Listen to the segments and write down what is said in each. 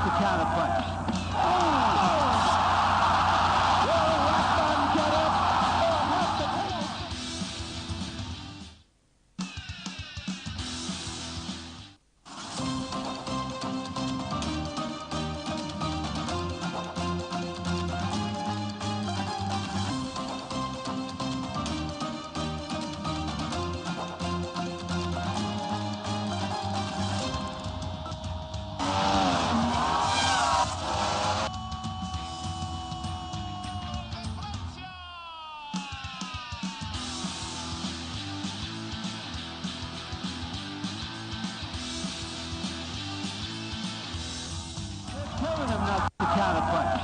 that's the counter punch. Telling him not to counter punch.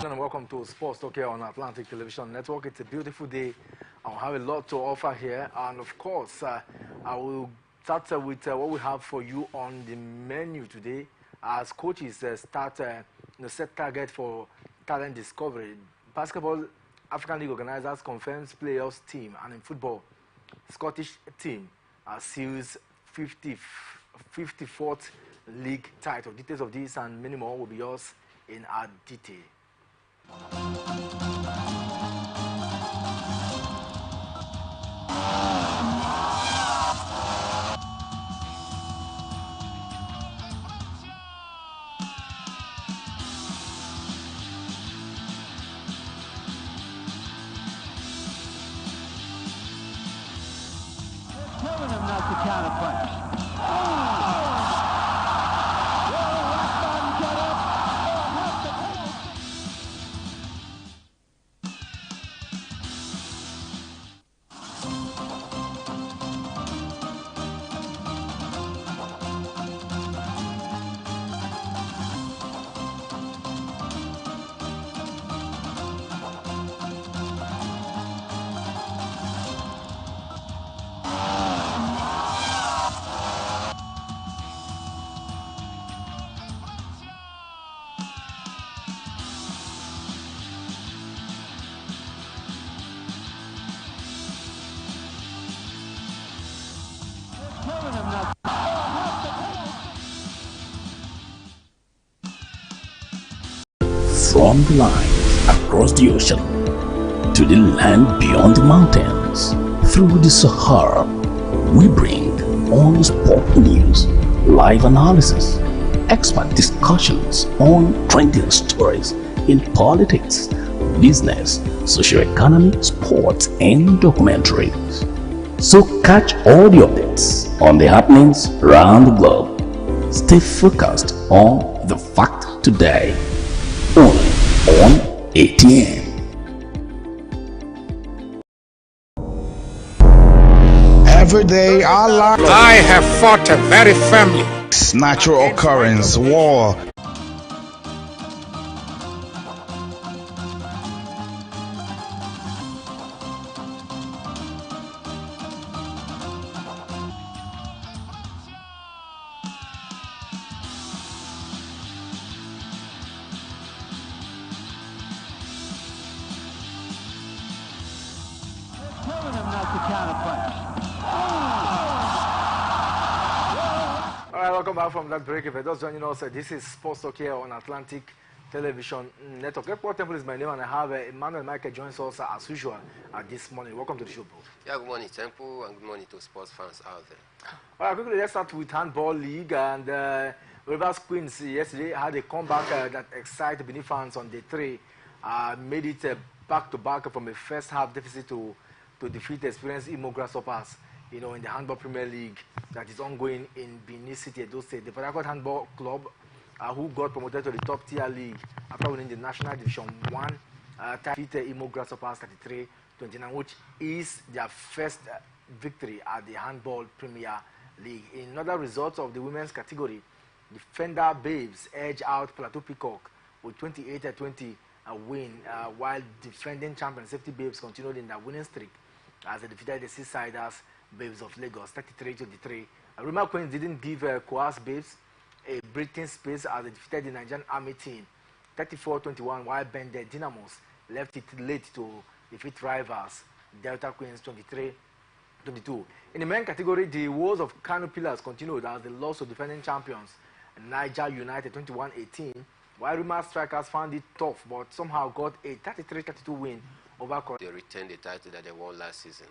And welcome to Sports Talk here on Atlantic Television Network. It's a beautiful day. I'll have a lot to offer here, and of course, I will start with what we have for you on the menu today. As coaches set target for talent discovery. Basketball African League organizers confirms players team, and in football, Scottish team seals 54th league title. Details of this and many more will be yours in our detail. Telling him not to counter punch. Telling him not to. From the line across the ocean to the land beyond the mountains, through the Sahara, we bring all the sport news, live analysis, expert discussions on trending stories in politics, business, socio-economy, sports, and documentaries. So catch all the updates on the happenings around the globe. Stay focused on the fact today. Only on ATN. Every day our life I have fought a very firmly. natural occurrence, war. Telling him not to counter punch. All right, welcome back from that break. If you're just joining us, this is Sports Talk here on Atlantic Television Network. Airport Temple is my name, and I have Emmanuel Michael joins us as usual this morning. Welcome to the show, bro. Yeah, good morning, Temple, and good morning to sports fans out there. All right, quickly, let's start with Handball League. And Rivers Queens yesterday had a comeback that excited Benin fans on day 3. Made it back-to-back from a first-half deficit to defeat the experienced Imo Grasshoppers, in the Handball Premier League that is ongoing in Benin City, Edo State. The Port Harcourt Handball Club, who got promoted to the top-tier league after winning the National Division 1, defeated Imo Grasshoppers 33-29, which is their first victory at the Handball Premier League. In other results of the women's category, Defender Babes edged out Plateau Peacock with 28-20 win, while defending champion Safety Babes continued in their winning streak as they defeated the Seasiders Babes of Lagos 33-23. Rima Queens didn't give Coas Babes a breathing space as they defeated the Nigerian Army team 34-21, while Bende Dynamos left it late to defeat rivals Delta Queens 23-22. In the men category, the woes of Kano Pillars continued as they lost to defending champions Niger United 21-18, while Rima Strikers found it tough but somehow got a 33-32 win over They retained the title that they won last season.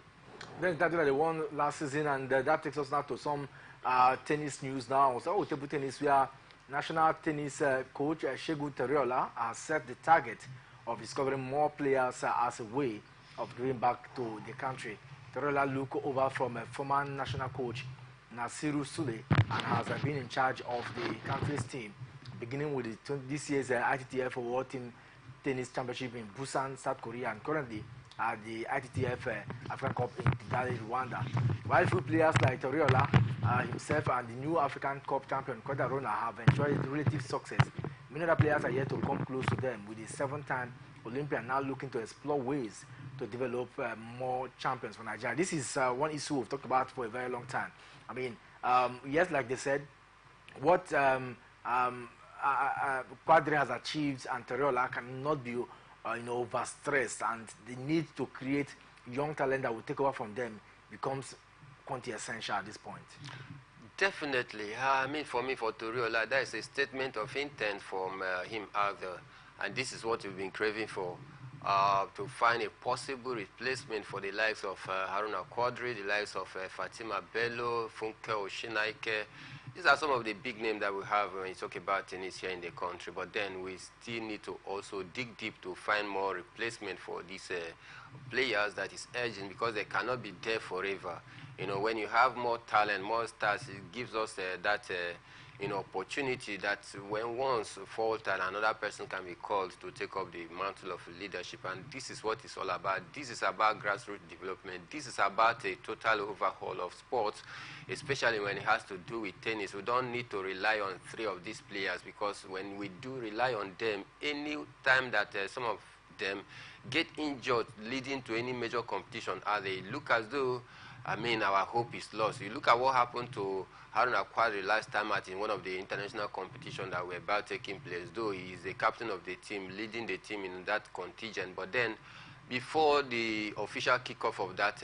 Then the title that they won last season, and that takes us now to some tennis news now. So, table tennis, where national tennis coach Segun Teriola has set the target of discovering more players as a way of giving back to the country. Teriola look over from former national coach Nasiru Sule and has been in charge of the country's team, beginning with this year's ITTF World Team Tennis Championship in Busan, South Korea, and currently at the ITTF African Cup in Kigali, Rwanda. While few players like Toriola himself and the new African Cup champion Kodarona have enjoyed relative success, many other players are yet to come close to them, with the 7-time Olympian now looking to explore ways to develop more champions for Nigeria. This is one issue we've talked about for a very long time. I mean, yes, like they said, what Quadri has achieved and Toriola cannot be overstressed, and the need to create young talent that will take over from them becomes quintessential at this point. Definitely. I mean, for me, for Toriola, that is a statement of intent from him out there. And this is what we've been craving for, to find a possible replacement for the likes of Haruna Quadri, the likes of Fatima Bello, Funke Oshinaike. These are some of the big names that we have when you talk about tennis here in the country. But then we still need to also dig deep to find more replacement for these players that is urgent, because they cannot be there forever. You know, when you have more talent, more stars, it gives us that opportunity that when once falter, another person can be called to take up the mantle of leadership. And this is what it's all about. This is about grassroots development. This is about a total overhaul of sports, especially when it has to do with tennis. We don't need to rely on 3 of these players, because when we do rely on them, any time that some of them get injured leading to any major competition, they look as though, I mean, our hope is lost. You look at what happened to Haruna Quadri last time in one of the international competitions that were about taking place, though he is the captain of the team, leading the team in that contingent. But then, before the official kickoff of that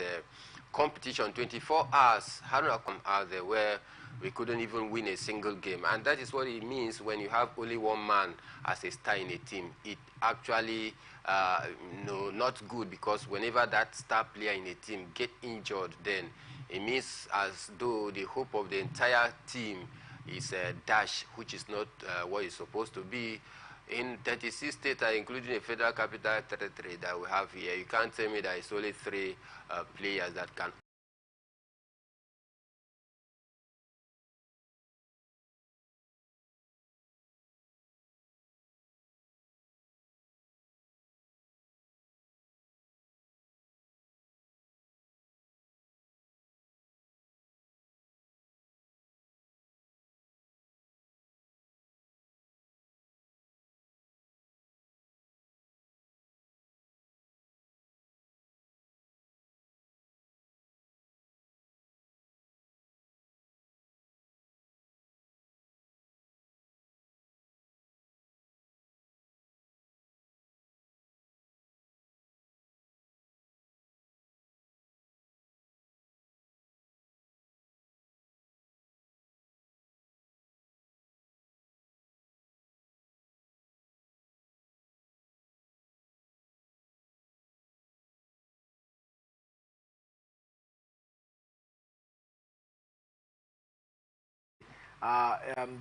competition, 24 hours, Haruna come out there where we couldn't even win a single game. And that is what it means when you have only one man as a star in a team. It actually not good, because whenever that star player in a team get injured, then it means as though the hope of the entire team is dashed, which is not what it's supposed to be. In 36 states, including the Federal Capital Territory that we have here, you can't tell me that it's only 3 players that can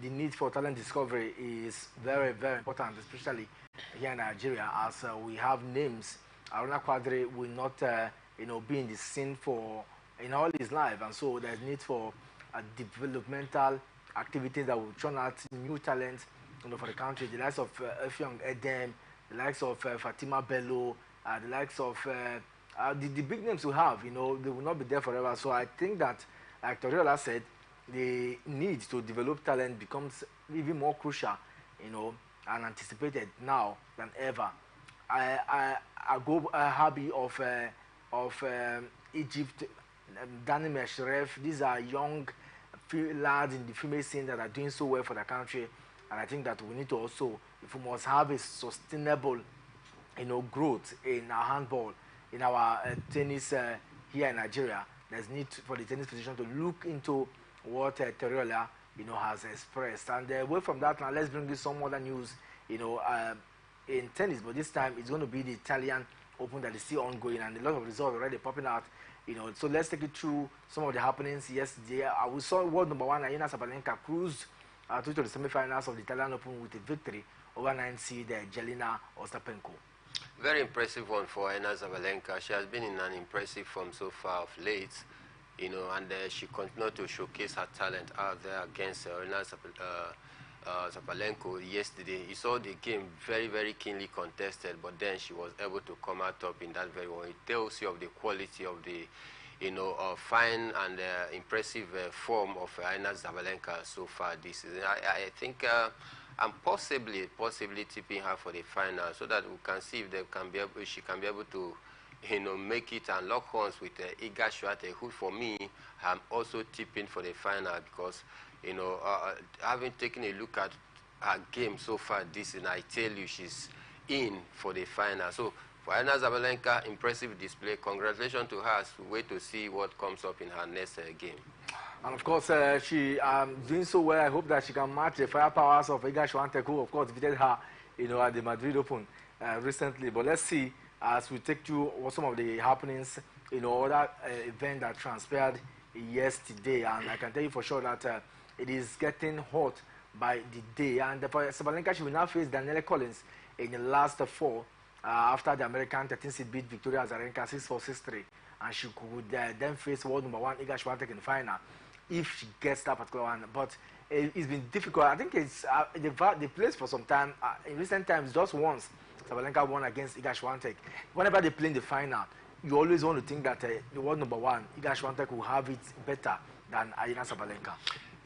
the need for talent discovery is very, very important, especially here in Nigeria, as we have names. Aruna Quadri will not, be in the scene for all his life, and so there's need for developmental activities that will churn out new talents, for the country. The likes of Effiong Edem, the likes of Fatima Bello, the likes of the big names we have. They will not be there forever. So I think that, like Toriola said, the need to develop talent becomes even more crucial, and anticipated now than ever. I go hobby of Egypt, Danny Meshref. These are young lads in the female scene that are doing so well for the country, and I think that we need to also, if we must have a sustainable, growth in our handball, in our tennis here in Nigeria, there's need for the tennis federation to look into what Toriola, has expressed. And away from that, now let's bring you some other news, in tennis. But this time it's going to be the Italian Open that is still ongoing, and a lot of results already popping out. So let's take you through some of the happenings yesterday. We saw world number one Aryna Sabalenka cruised to the semi-finals of the Italian Open with a victory over 9 seed Jelena Ostapenko. Very impressive one for Aryna Sabalenka. She has been in an impressive form so far of late, and she continued to showcase her talent out there against Aryna Sabalenko yesterday. You saw the game very, very keenly contested, but then she was able to come out top in that very one. It tells you of the quality of the, fine and impressive form of Aryna Sabalenka so far this season. I think I'm possibly tipping her for the final, so that we can see if she can be able to, make it and lock horns with Iga Swiatek, who for me, I'm also tipping for the final because, having taken a look at her game so far this season, I tell you she's in for the final. So for Aryna Sabalenka, impressive display. Congratulations to her. Wait to see what comes up in her next game. And of course, she doing so well. I hope that she can match the firepowers of Iga Swiatek, who of course defeated her, at the Madrid Open recently. But let's see as we take you what some of the happenings, other event that transpired yesterday. And I can tell you for sure that it is getting hot by the day. And for Sabalenka, she will now face Danielle Collins in the last four after the American 13-seed beat Victoria Azarenka 6-4, 6-3. And she could then face world number one Iga Swiatek in the final if she gets that particular one. But it's been difficult. I think it's the place for some time. In recent times, just once Sabalenka won against Iga Swiatek. Whenever they play in the final, you always want to think that the world number one Iga Swiatek will have it better than Aryna Sabalenka.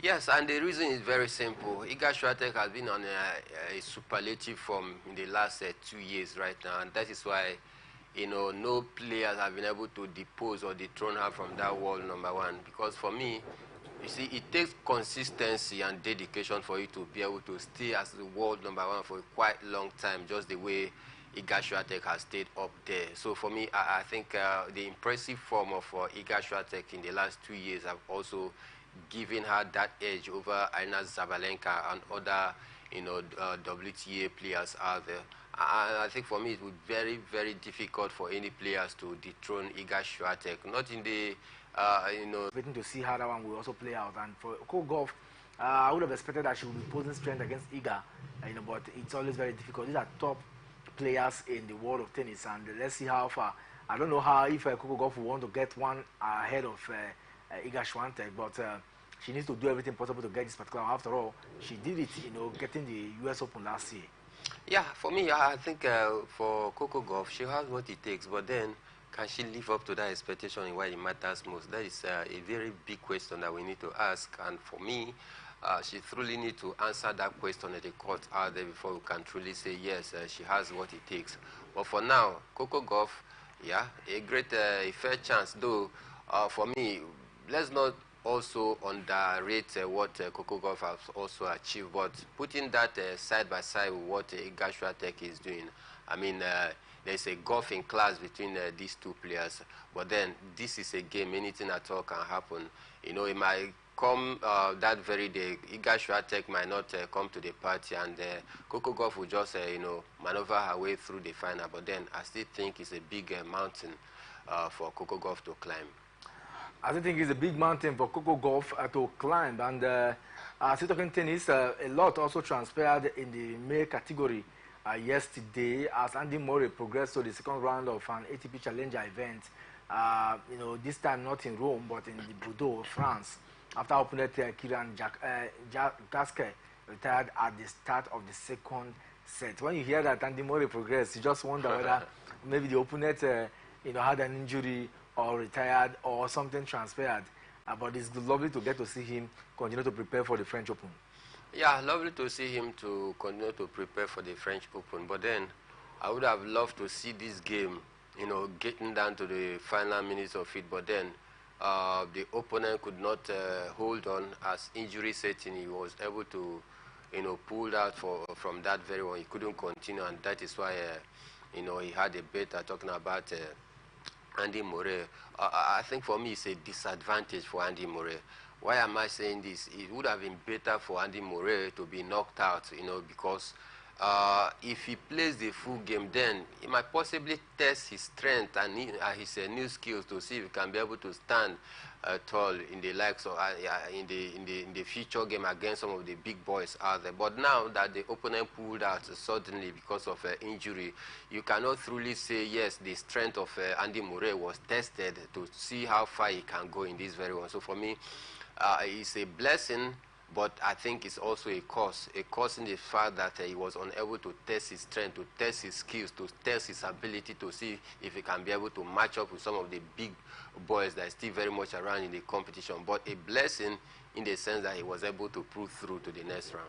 Yes, and the reason is very simple. Iga Swiatek has been on a superlative form in the last 2 years right now, and that is why, no players have been able to depose or dethrone her from that world number one. Because for me, you see, it takes consistency and dedication for you to be able to stay as the world number one for a quite long time, just the way Iga Swiatek has stayed up there. So for me, I think the impressive form of Iga Swiatek in the last 2 years have also giving her that edge over Aryna Sabalenka and other, WTA players out there. And I think for me it would be very, very difficult for any players to dethrone Iga Swiatek. Not in the, Waiting to see how that one will also play out. And for Coco Gauff, I would have expected that she would be posing strength against Iga, but it's always very difficult. These are top players in the world of tennis, and let's see how far. I don't know how if Coco Gauff will want to get one ahead of Iga Swiatek, but she needs to do everything possible to get this particular one. After all, she did it, getting the US Open last year. Yeah, for me, I think for Coco Gauff, she has what it takes, but then can she live up to that expectation in what it matters most? That is a very big question that we need to ask, and for me, she truly needs to answer that question at the court out there before we can truly say, yes, she has what it takes. But for now, Coco Gauff, yeah, a great, a fair chance, though, for me, let's not also underrate what Coco Gauff has also achieved, but putting that side by side with what Iga Swiatek is doing, I mean, there's a golf in class between these two players, but then this is a game, anything at all can happen. It might come that very day, Iga Swiatek might not come to the party, and Coco Gauff will just, maneuver her way through the final, but then I still think it's a big mountain for Coco Gauff to climb. I still think it's a big mountain for Coco Gauff to climb. And still talking tennis, a lot also transpired in the male category yesterday as Andy Murray progressed to the second round of an ATP Challenger event. This time not in Rome, but in the Bordeaux, France, after opponent Kieran Gasquet retired at the start of the second set. When you hear that Andy Murray progressed, you just wonder whether maybe the opponent had an injury or retired or something transpired. But it's lovely to get to see him continue to prepare for the French Open. Yeah, lovely to see him to continue to prepare for the French Open. But then I would have loved to see this game, getting down to the final minutes of it. But then the opponent could not hold on as injury setting. He was able to, pull out from that very one. He couldn't continue, and that is why, he had a bet talking about Andy Murray. I think for me it's a disadvantage for Andy Murray. Why am I saying this? It would have been better for Andy Murray to be knocked out, because if he plays the full game, then he might possibly test his strength and his new skills to see if he can be able to stand tall in the likes of in the future game against some of the big boys out there. But now that the opponent pulled out suddenly because of injury, you cannot truly say yes, the strength of Andy Murray was tested to see how far he can go in this very one. So for me, it's a blessing, but I think it's also a curse in the fact that he was unable to test his strength, to test his skills, to test his ability to see if he can be able to match up with some of the big boys that are still very much around in the competition. But a blessing in the sense that he was able to pull through to the next round.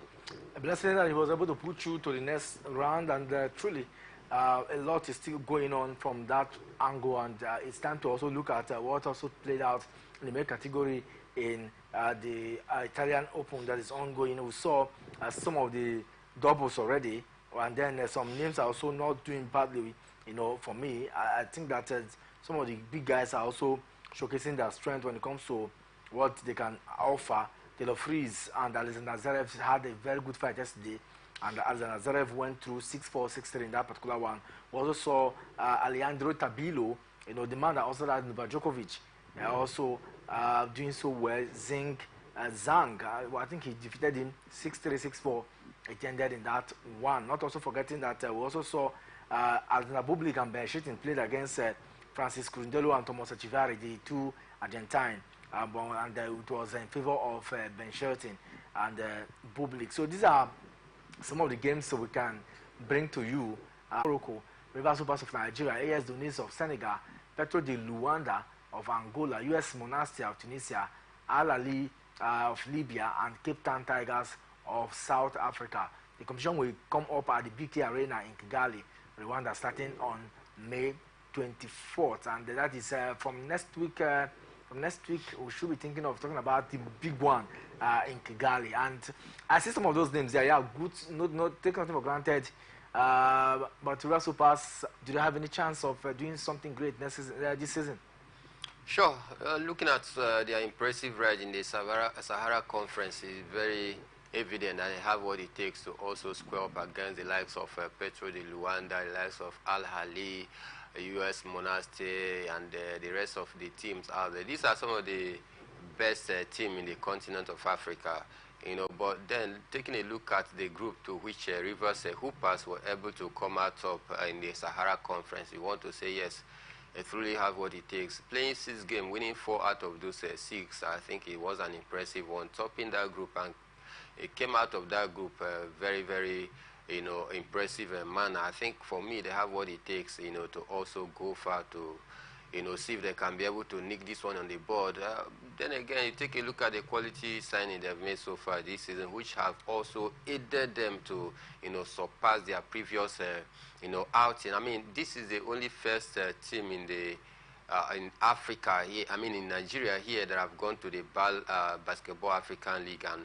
A blessing that he was able to pull through to the next round, and truly a lot is still going on from that angle, and it's time to also look at what also played out in the male category in the Italian Open that is ongoing. We saw some of the doubles already, and then some names are also not doing badly. For me, I think that some of the big guys are also showcasing their strength when it comes to what they can offer. Taylor Fries and Alexander Zverev had a very good fight yesterday, and Alexander Zverev went through 6-4, 6-3 in that particular one. We also saw Alejandro Tabilo, the man that also had Novak Djokovic, also doing so well. Zhang, I think he defeated him 6-3, 6-4. It ended in that one. Not also forgetting that we also saw Alexander Bublik and Ben Shelton played against Francis Crundelo and Thomas Echeverri, the two Argentine, and it was in favor of Ben Shelton and Bublik. So these are some of the games that we can bring to you. Morocco, Rivers Supers of Nigeria, AS Douanes of Senegal, Petro de Luanda of Angola, US Monastir of Tunisia, Al Ahly of Libya, and Cape Town Tigers of South Africa. The competition will come up at the BK Arena in Kigali, Rwanda, starting on May 24th, and that is from next week. From next week, we should be thinking of talking about the big one in Kigali. And I see some of those names there. Yeah, good. Not take nothing for granted. But Rivers Supers, do they have any chance of doing something great this season? Sure. Looking at their impressive ride in the Sahara Conference, is very evident that they have what it takes to also square up against the likes of Petro de Luanda, the likes of Al Ahly, US Monastir, and the rest of the teams out there. These are some of the best teams in the continent of Africa. But then taking a look at the group to which Rivers Hoopers were able to come out of in the Sahara Conference, you want to say yes, they truly have what it takes. Playing 6 games, winning 4 out of those 6, I think it was an impressive one. Topping that group, and it came out of that group very, very, impressive manner. I think for me, they have what it takes, to also go far to, see if they can be able to nick this one on the board. Then again, you take a look at the quality signing they've made so far this season, which have also aided them to, surpass their previous, outing. I mean, this is the only first team in the in Africa here, in Nigeria here, that have gone to the Basketball African League and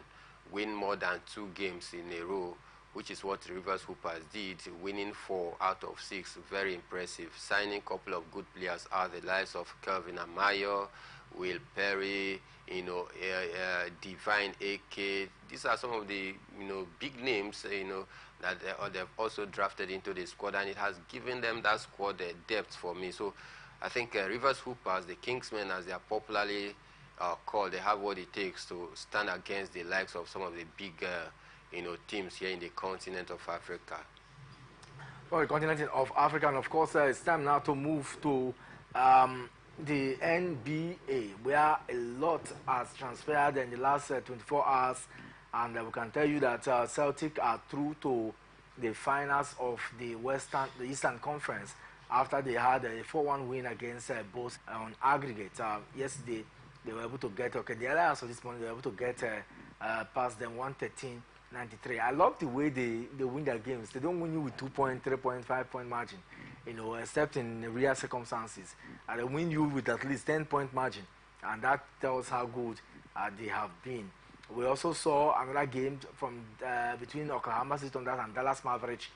win more than 2 games in a row, which is what Rivers Hoopers did, winning 4 out of 6. Very impressive. Signing a couple of good players out, the likes of Kelvin Amayo, Will Perry, Divine AK. These are some of the, big names, that they've also drafted into the squad, and it has given them that squad depth for me. So I think Rivers Hoopers, the Kingsmen as they are popularly called, they have what it takes to stand against the likes of some of the big teams here in the continent of Africa. Well, the continent of Africa, and of course, it's time now to move to the NBA, where a lot has transpired in the last 24 hours, and we can tell you that Celtic are through to the finals of the Eastern Conference after they had a 4-1 win against Bulls on aggregate. Yesterday, they were able to get, the Alliance of this morning, they were able to get past them 113-93. I love the way they win their games. They don't win you with 2-point, 3-point, 5-point margin, except in rare circumstances. And they win you with at least 10-point margin, and that tells how good they have been. We also saw another game from between Oklahoma City Thunder and Dallas Mavericks.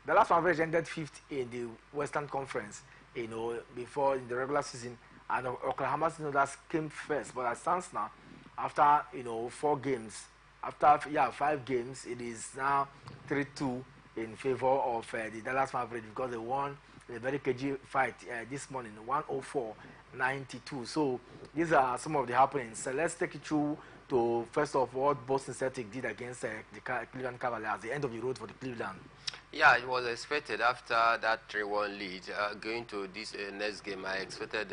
Dallas Mavericks ended 5th in the Western Conference, before in the regular season, and Oklahoma City Thunders came first. But as stands now, after 4 games, after 5 games, it is now 3-2 in favor of the Dallas Mavericks because they won a very cagey fight this morning, 104-92. So these are some of the happenings. So let's take it through to first of all what Boston Celtics did against the Cleveland Cavaliers, the end of the road for the Cleveland. Yeah, it was expected after that 3-1 lead. Going to this next game, I expected,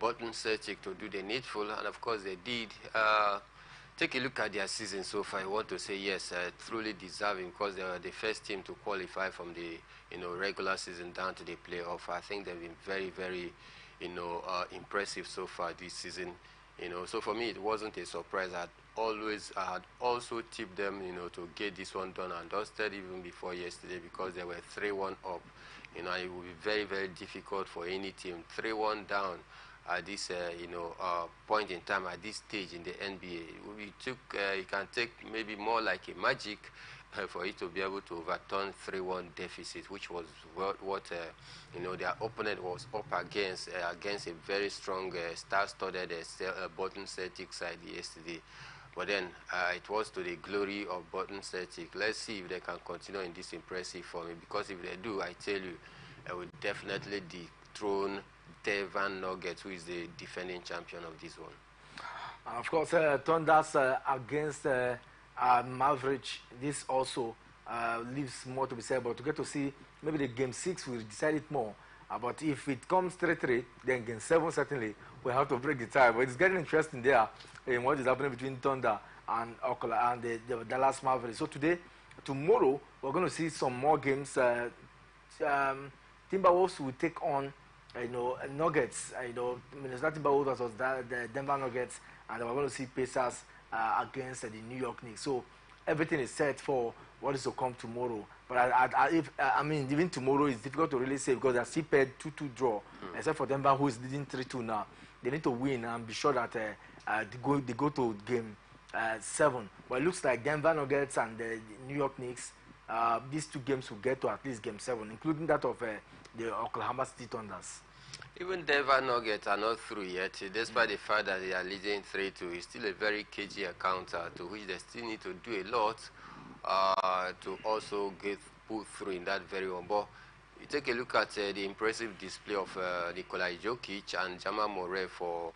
Boston Celtics to do the needful, and of course they did. Take a look at their season so far. I want to say yes, truly deserving because they were the first team to qualify from the regular season down to the playoff. I think they've been very, very impressive so far this season. So for me it wasn't a surprise. I had also tipped them to get this one done and dusted even before yesterday because they were 3-1 up. It would be very, very difficult for any team 3-1 down at this point in time, at this stage in the NBA. It can take maybe more like a magic for it to be able to overturn 3-1 deficit, which was what their opponent was up against a very strong star-studded Boston Celtics side yesterday. But then it was to the glory of Boston Celtics. Let's see if they can continue in this impressive form, because if they do, I tell you, I will definitely dethrone Denver Nuggets, who is the defending champion of this one. And of course, Thunders against Mavericks, this also leaves more to be said, but to get to see maybe the game 6 will decide it more. But if it comes 3-3, then game 7 certainly will have to break the tie. But it's getting interesting there in what is happening between Thunder and Oklahoma and the Dallas Mavericks. So tomorrow, we're going to see some more games. Timberwolves will take on Nuggets. Minnesota Timberwolves versus the Denver Nuggets, and we're going to see Pacers against the New York Knicks. So everything is set for what is to come tomorrow. But even tomorrow is difficult to really say because they're still paired 2-2 draw, except for Denver, who is leading 3-2 now. They need to win and be sure that they go to game 7. But it looks like Denver Nuggets and the New York Knicks, these 2 games will get to at least game 7, including that of the Oklahoma City Thunders. Even Denver Nuggets are not through yet, despite the fact that they are leading 3-2. It's still a very cagey encounter to which they still need to do a lot to also get put through in that very one. But you take a look at the impressive display of Nikola Jokic and Jamal Murray for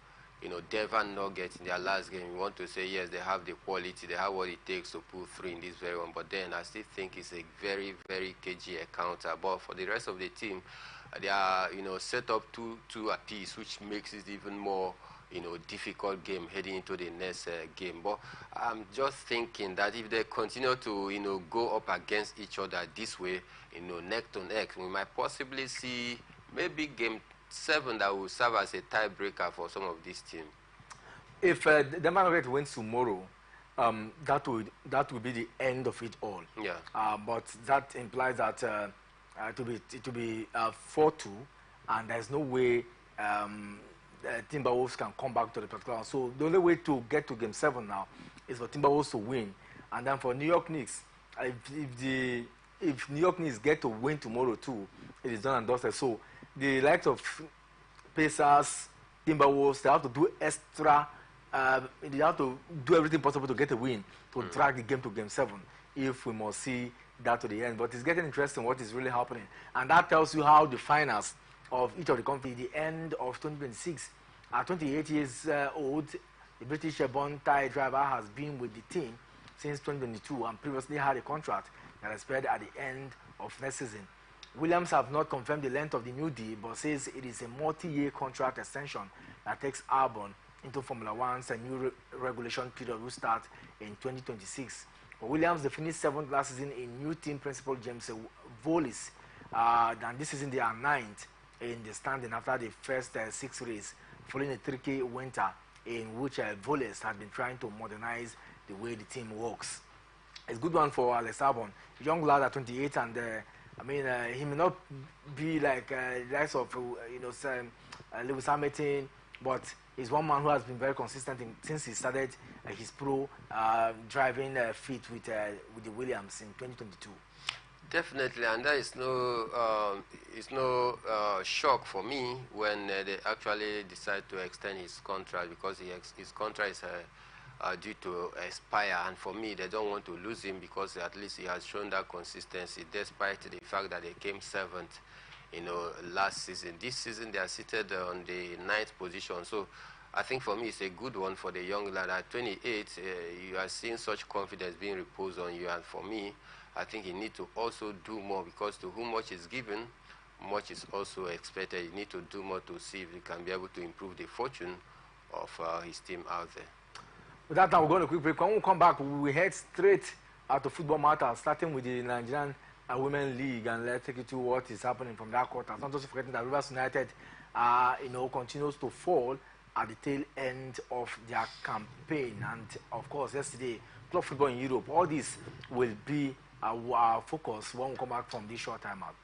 Denver Nuggets in their last game. You want to say yes, they have the quality, they have what it takes to pull through in this very one. But then I still think it's a very, very cagey encounter. But for the rest of the team, they are set up two apiece, which makes it even more difficult game heading into the next game. But I'm just thinking that if they continue to go up against each other this way, neck to neck, we might possibly see maybe game 7 that will serve as a tiebreaker for some of these teams. If the Nuggets wins tomorrow, that will be the end of it all. Yeah. But that implies that it will be 4-2, and there's no way Timberwolves can come back to the particular one. So the only way to get to game 7 now is for Timberwolves to win, and then for New York Knicks, if New York Knicks get to win tomorrow too, it is done and dusted. So the likes of Pacers, Timberwolves, they have to do extra. They have to do everything possible to get a win to drag the game to game 7 if we must see that to the end. But it's getting interesting what is really happening, and that tells you how the finals of each of the companies, the end of 2026. At 28 years old, the British-born Thai driver has been with the team since 2022 and previously had a contract that expired at the end of next season. Williams have not confirmed the length of the new deal, but says it is a multi-year contract extension that takes Albon into Formula One's new regulation period will start in 2026. For Williams, they finished 7th last season in new team principal James Volis. And this season they are 9th in the standing after the first 6 races, following a tricky winter in which Volis had been trying to modernize the way the team works. It's a good one for Alex Albon, young lad at 28, and he may not be like the likes of Lewis Hamilton, but he's one man who has been very consistent since he started his pro driving feat with the Williams in 2022. Definitely, and that is no shock for me when they actually decide to extend his contract, because his contract is due to expire, and for me, they don't want to lose him because at least he has shown that consistency despite the fact that they came seventh, last season. This season they are seated on the ninth position, so I think for me it's a good one for the young lad. At 28, you are seeing such confidence being reposed on you, and for me, I think you need to also do more, because to whom much is given, much is also expected. You need to do more to see if you can be able to improve the fortune of his team out there. With that, now we're going to a quick break. When we come back, we head straight to football matters, starting with the Nigerian Women League, and let's take you to what is happening from that quarter. Not just forgetting that Rivers United, continues to fall at the tail end of their campaign, and of course, yesterday, club football in Europe. All this will be our focus when we come back from this short time out.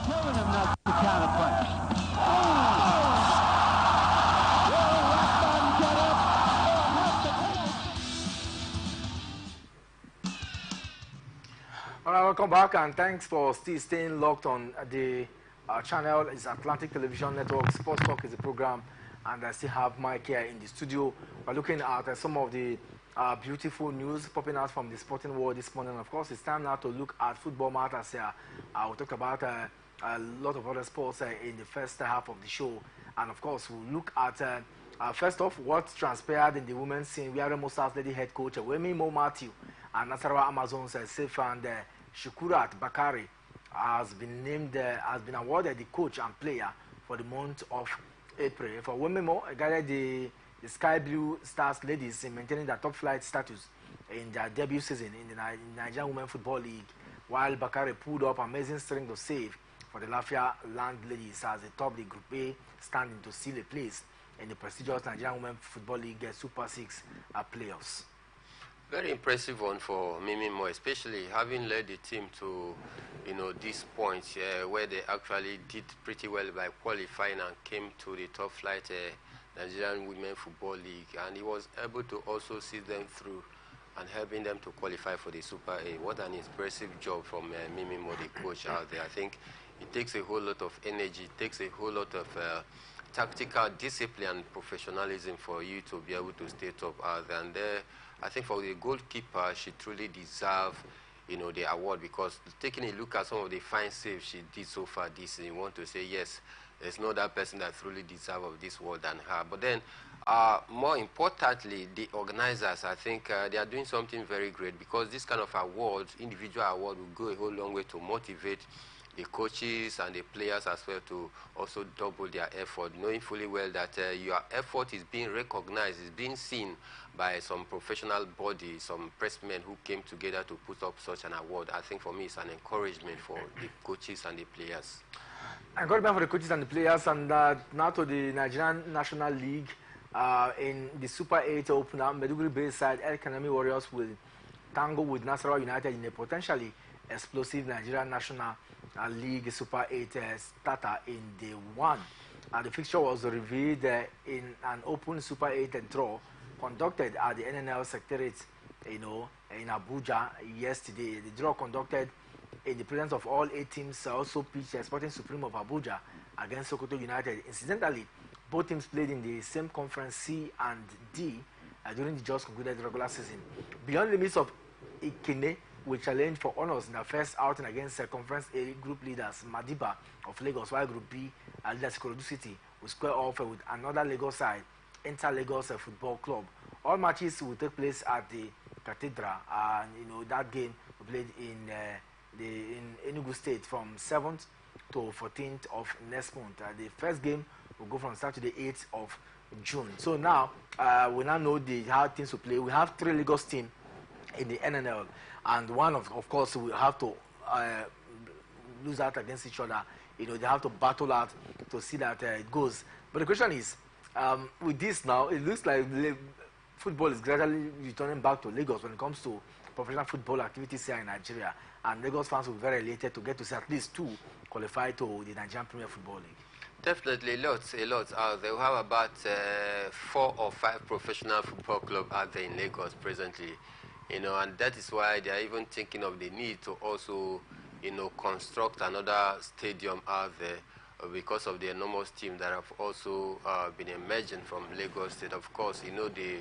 Killing him, not the counter punch. All right, welcome back, and thanks for still staying locked on the channel. It's Atlantic Television Network. Sports Talk is the program, and I still have Mike here in the studio. We're looking at some of the beautiful news popping out from the sporting world this morning. Of course, it's time now to look at football matters here. We'll talk about a lot of other sports in the first half of the show, and of course, we'll look at first off what transpired in the women's scene, where Remo Stars lady head coach Wemi Mo Matthew and Nasarawa Amazons safe and Shukurat Bakari has been awarded the coach and player for the month of April. For Wememo, guided the Sky Blue Stars ladies in maintaining their top flight status in their debut season in the Nigerian Women Football League, while Bakari pulled up amazing string of save for the Lafia Land ladies as they top the Group A, standing to seal a place in the prestigious Nigerian Women Football League Super 6 playoffs. Very impressive one for Mimi Mo, especially having led the team to, this point where they actually did pretty well by qualifying and came to the top flight Nigerian Women Football League, and he was able to also see them through and helping them to qualify for the Super A. What an impressive job from Mimi Mo, the coach out there. I think it takes a whole lot of energy, it takes a whole lot of tactical discipline and professionalism for you to be able to stay top out there. And I think for the goalkeeper, she truly deserves, the award, because taking a look at some of the fine saves she did so far this season, you want to say, yes, there's no other person that truly deserves of this award than her. But then, more importantly, the organizers, I think they are doing something very great, because this kind of awards, individual award, will go a whole long way to motivate the coaches and the players as well to also double their effort, knowing fully well that your effort is being recognized, is being seen by some professional body, some pressmen who came together to put up such an award. I think for me it's an encouragement for the coaches and the players. Encouragement for the coaches and the players, and now to the Nigerian National League. In the Super 8 opener, Maiduguri-based side El Kanami Warriors will tangle with Nasarawa United in a potentially explosive Nigerian National League Super 8 starter in Day 1. The fixture was revealed in an open Super 8 draw conducted at the NNL Secretariat, in Abuja yesterday. The draw conducted in the presence of all 8 teams, also pitched Sporting Supreme of Abuja against Sokoto United. Incidentally, both teams played in the same conference C and D during the just concluded regular season. Beyond the limits of Ikene will challenge for honours in their first outing against Conference A group leaders Madiba of Lagos, while Group B leaders Ikorodu City will square off with another Lagos side, Inter Lagos Football Club. All matches will take place at the Cathedral, and that game will be played in Enugu State from 7th to 14th of next month. The first game will go from Saturday 8th of June. So now we now know how teams will play. We have 3 Lagos teams in the NNL, and one of course will have to lose out against each other. They have to battle out to see that it goes. But the question is, with this now, it looks like football is gradually returning back to Lagos when it comes to professional football activities here in Nigeria, and Lagos fans will be very elated to get to see at least 2 qualify to the Nigerian Premier Football League. Definitely, a lot out there. We have about 4 or 5 professional football clubs out there in Lagos presently, and that is why they are even thinking of the need to also, construct another stadium out there because of the enormous team that have also been emerging from Lagos State. Of course, the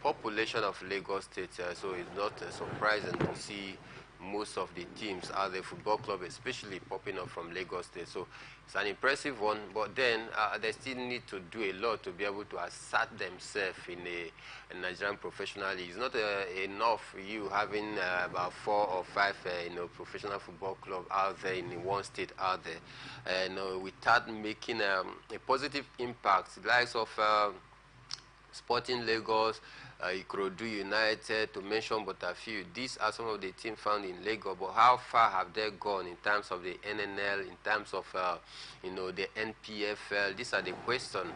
population of Lagos State, so it's not surprising to see most of the teams are the football club, especially popping up from Lagos State. So it's an impressive one, but then they still need to do a lot to be able to assert themselves in a Nigerian professional league. It's not enough you having about 4 or 5 professional football club out there in one state out there, and without making a positive impact, the likes of Sporting Lagos, Ikorodu United, to mention but a few. These are some of the teams found in Lagos, but how far have they gone in terms of the NNL, in terms of the NPFL? These are the questions.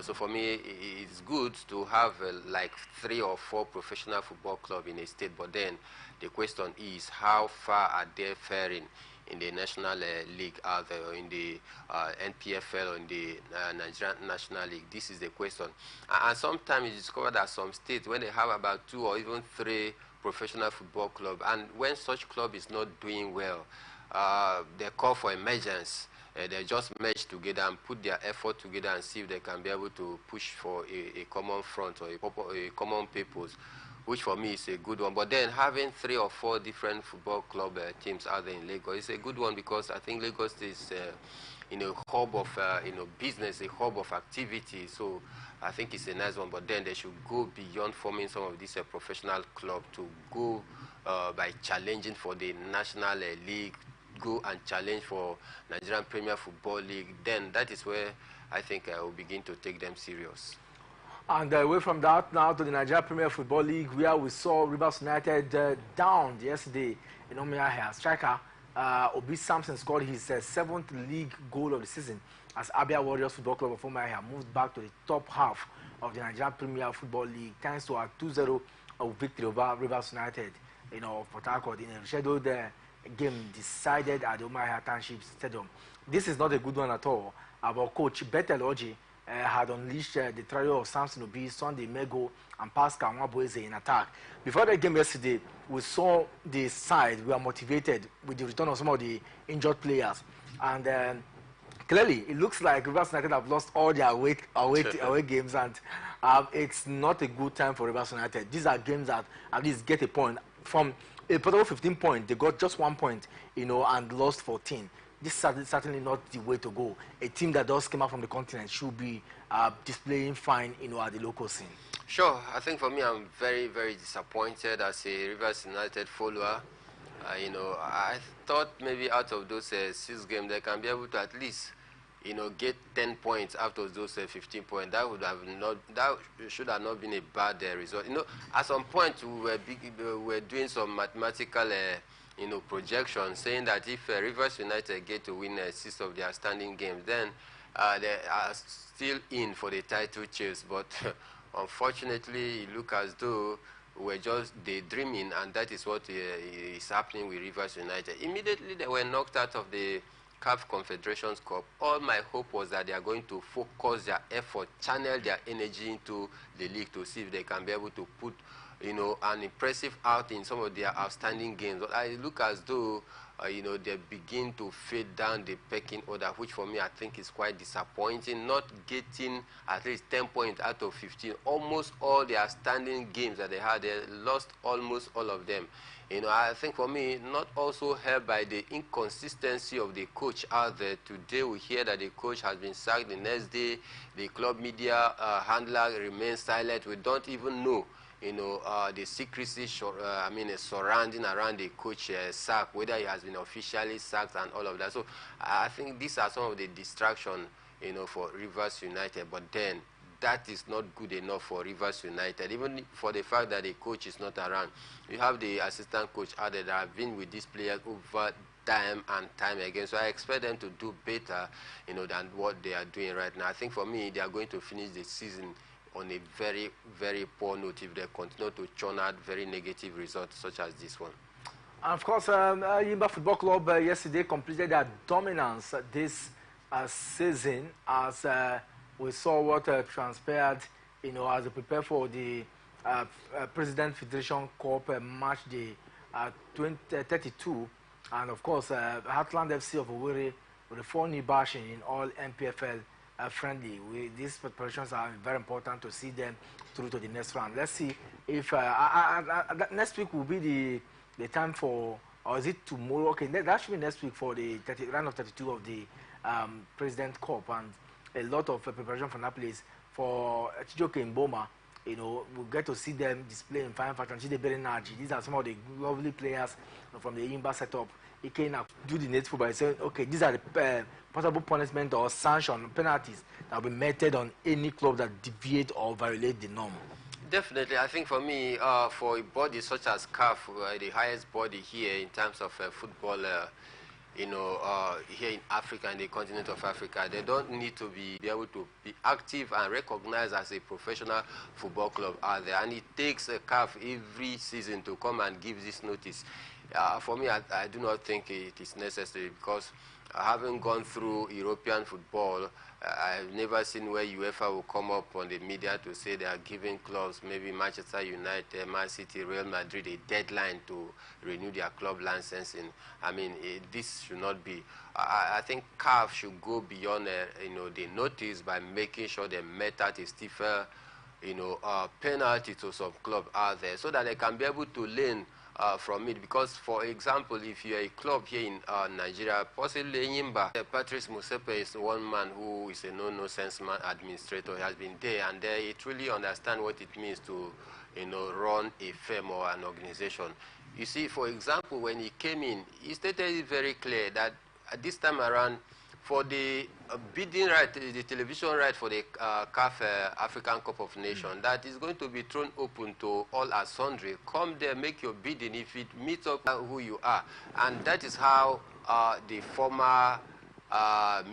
So for me, it's good to have like 3 or 4 professional football clubs in a state, but then the question is, how far are they faring in the National League, or in the NPFL, or in the Nigerian National League? This is the question. And sometimes you discover that some states, when they have about 2 or even 3 professional football clubs, and when such club is not doing well, they call for emergence. They just merge together and put their effort together and see if they can be able to push for a common front or a common purpose, which for me is a good one. But then having 3 or 4 different football club teams out there in Lagos is a good one, because I think Lagos is a hub of business, a hub of activity. So I think it's a nice one. But then they should go beyond forming some of these professional clubs to go by challenging for the National League, go and challenge for Nigerian Premier Football League. Then that is where I think I will begin to take them serious. And away from that, now to the Nigeria Premier Football League, where we saw Rivers United down yesterday in Omiahia. Striker Obi Sampson scored his 7th league goal of the season as Abia Warriors Football Club of Omiahia moved back to the top half of the Nigeria Premier Football League thanks to a 2-0 victory over Rivers United, of Port Harcourt in a scheduled game decided at the Omiahia Township Stadium. This is not a good one at all. Our coach Betel Oji had unleashed the trio of Samson Obi, Sunday Mego, and Pascal Nwabueze in attack. Before the game yesterday, we saw the side were motivated with the return of some of the injured players. And clearly, it looks like Rivers United have lost all their away games, and it's not a good time for Rivers United. These are games that at least get a point. From a total of 15 points, they got just 1 point, and lost 14. This is certainly not the way to go. A team that does come out from the continent should be displaying fine, at the local scene. Sure. I think for me, I'm very, very disappointed as a Rivers United follower. I thought maybe out of those 6 games, they can be able to at least, get 10 points out of those 15 points. That should have not been a bad result. At some point, we were doing some mathematical projection saying that if Rivers United get to win 6 of their standing games, then they are still in for the title chase. But unfortunately, it looks as though we're just daydreaming, and that is what is happening with Rivers United. Immediately, they were knocked out of the CAF Confederations Cup. All my hope was that they are going to focus their effort, channel their energy into the league to see if they can be able to put an impressive out in some of their outstanding games. But I look as though they begin to fade down the pecking order, which for me I think is quite disappointing. Not getting at least 10 points out of 15. Almost all their standing games that they had, they lost almost all of them. I think for me, not also helped by the inconsistency of the coach out there. Today we hear that the coach has been sacked. The next day, the club media handler remains silent. We don't even know the secrecy surrounding around the coach sack, whether he has been officially sacked and all of that. So I think these are some of the distractions, for Rivers United. But then that is not good enough for Rivers United, even for the fact that the coach is not around. You have the assistant coach out there that have been with these players over time and time again. So I expect them to do better, than what they are doing right now. I think for me, they are going to finish the season on a very, very poor note if they continue to churn out very negative results such as this one. And of course, Yimba Football Club yesterday completed their dominance this season as we saw what transpired, as they prepare for the President Federation Cup match day 32. And of course, Heartland FC of Owerri with a 4-0 bashing in all MPFL friendly. These preparations are very important to see them through to the next round. Let's see if next week will be the time for, or is it tomorrow? Okay, that should be next week for the round of 32 of the President Cup, and a lot of preparation for that place. For Chijoke and Boma, we'll get to see them display in fine fashion. These are some of the lovely players from the Yimba setup. He can do the needful by saying, okay, these are the possible punishment or sanction penalties that will be meted on any club that deviate or violate the norm. Definitely. I think for me, for a body such as CAF, the highest body here in terms of football, here in Africa and the continent of Africa, they don't need to be able to be active and recognized as a professional football club out there. And it takes a CAF every season to come and give this notice. For me, I do not think it is necessary, because having gone through European football, I've never seen where UEFA will come up on the media to say they are giving clubs, maybe Manchester United, Man City, Real Madrid, a deadline to renew their club licensing. I mean, this should not be. I think CAF should go beyond, the notice by making sure they met out a stiffer, penalty to some club out there, so that they can be able to learn from it. Because, for example, if you're a club here in Nigeria, possibly Yimba, Patrice Musepe is one man who is a no-nonsense man administrator. He has been there, and he truly understands what it means to, run a firm or an organization. You see, for example, when he came in, he stated it very clear that at this time around, for the bidding right, the television right for the CAF African Cup of Nations, that is going to be thrown open to all and sundry. Come there, make your bidding if it meets up who you are. And that is how the former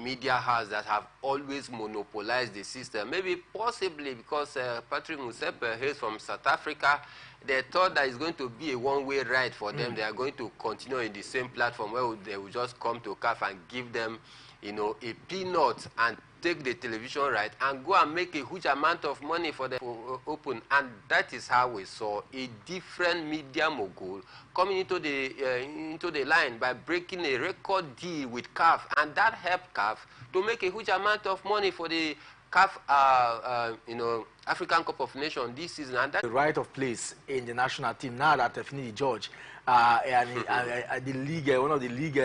media house that have always monopolized the system. Maybe possibly because Patrick Musepe hails from South Africa, they thought that it's going to be a one-way ride for them. They are going to continue in the same platform where they will just come to CAF and give them, a peanut and take the television right and go and make a huge amount of money for them to open. And that is how we saw a different media mogul coming into the line by breaking a record deal with CAF, and that helped CAF to make a huge amount of money for the CAF, African Cup of Nations this season. And that the right of place in the national team now that Finidi George and the league, one of the league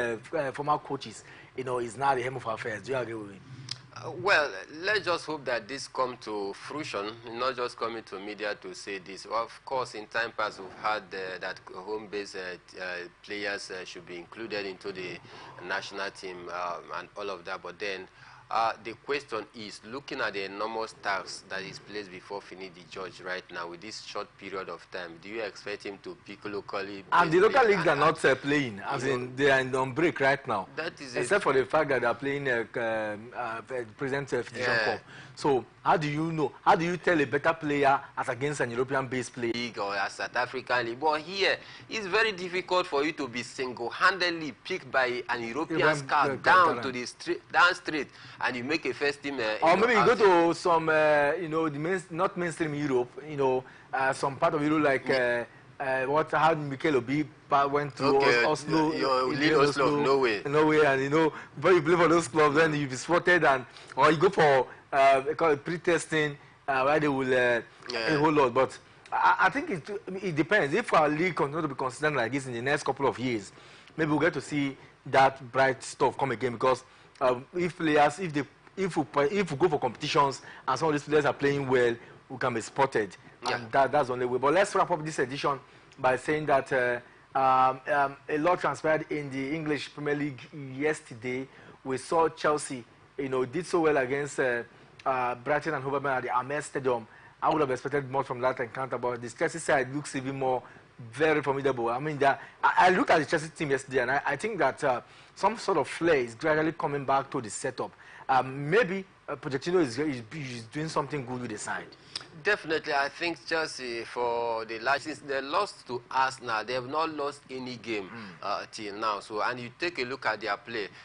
former coaches, is now the helm of affairs. Do you agree with me? Well, let's just hope that this come to fruition, not just coming to media to say this. Well, of course, in time past, we've had that home-based players should be included into the national team and all of that. But then the question is, looking at the enormous task that is placed before Finidi George right now with this short period of time, do you expect him to pick locally? And the local leagues are not playing, as in they are on break right now. That is except for the fact that they are playing President Federation Cup. So how do you know? How do you tell a better player as against an European-based player? League or a South African league? But here, it's very difficult for you to be single-handedly picked by an European scout down to the down street, and you make a first team. Or maybe you go to some, the not mainstream Europe, some part of Europe like how Mikel Obi went to Oslo, you lead Oslo of Norway, and you know, before you play for those clubs, then you be spotted, and or you go for they call it pre-testing, where they will a whole lot. But I think it depends. If our league continues to be consistent like this in the next couple of years, maybe we'll get to see that bright stuff come again. Because if players, if we go for competitions and some of these players are playing well, we can be spotted, and that's the only way. But let's wrap up this edition by saying that a lot transpired in the English Premier League yesterday. We saw Chelsea, you know, did so well against Brighton and Hove Albion at the Amex Stadium. I would have expected more from that encounter, but the Chelsea side looks even more very formidable. I mean, I looked at the Chelsea team yesterday, and I think that some sort of flair is gradually coming back to the setup. Maybe Pochettino is doing something good with the side. Definitely, I think Chelsea, for the last, since they lost to Arsenal, they have not lost any game till now. So, and you take a look at their play.